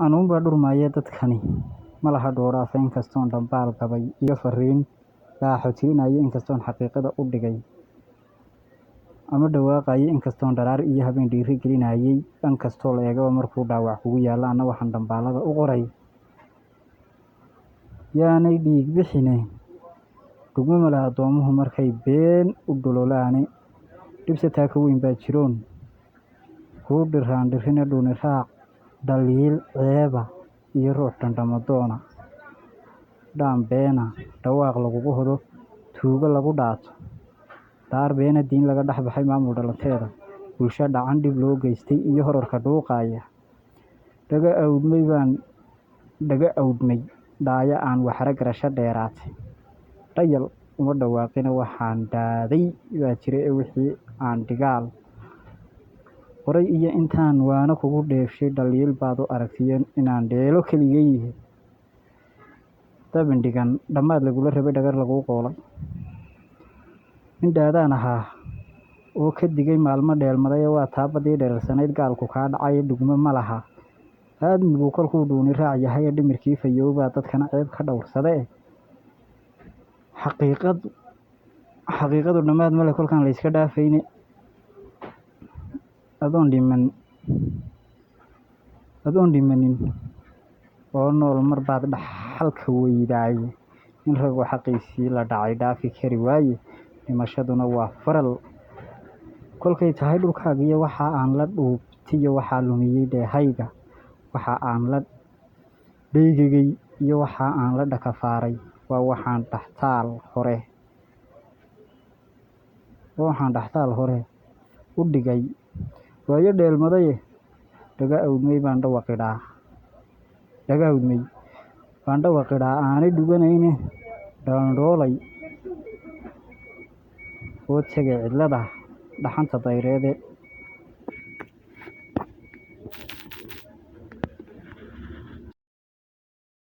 anuunbaa dhurmaaya dadkani malaha dhooraafa inkastoon dhambaal gabay iyo fariin raaxotirinaya inkastoon xaqiiqada u dhigay ama dhawaaqayay inkastoon dharaar iyo habeen dhiiri gelinayay dhan kastoo la eegaba markuu dhaawac kugu yaalla anna waxaan dhambaalada u qoray yaanay dhiig bixine dhugmo male addoomuhu markay been u dhololaane dhibse taa ka weyn baa jiroon kuu dhiraan dhirine dhuni raac dhaliil ceeba iyo ruux dhandhamadoona dhaan beena dhawaaq lagugu hodo tuugo lagu dhaato daar beena diin laga dhex baxay maamul dhalanteeda bulsho dhacan dhib loo geystay iyo horarka dhuuqaaya dhaga awdmay dhaaya aan waxra garasho dheeraatay dhayal uma dhawaaqina waxaan dhaaday baa jira ee wixii aan dhigaal qoray iyo intaan waana kugu dheefshay dhaliil baad u aragtiyo inaan dheelo keliga yihi dabindhigan dhammaad lagula rabay dhagar laguu qoolay nin dhaadaan ahaa oo ka digay maalmo dheelmaday waa taabadii dhereersanayd gaalku kaa dhacay dhugmo ma laha aadmigu kolkuu dhuuni raac yahay dhimirkii fayoobaa dadkana ceeb ka dhowrsade xaqiiqadu dhammaad male kolkaan la iska dhaafayne adoon dhimanin oo nool mar baad dhaxalka weydaaye in ragoo xaqiisii la dhacay dhaafi kari waaye dhimashaduna waa faral kolkay tahay dhulkaagiyo waxa aan la dhuubtiyo waxaa lumiyey dheehayga waxa aan la dhaygagay iyo waxa aan la dhakafaaray waa waxaan dhaxtaal hore u dhigay waayo dheelmadaye dhaga awdmay baan dhawaqidhaa aanay dhuganayne dhandhoolay oo tegay cidlada dhaxanta dayreede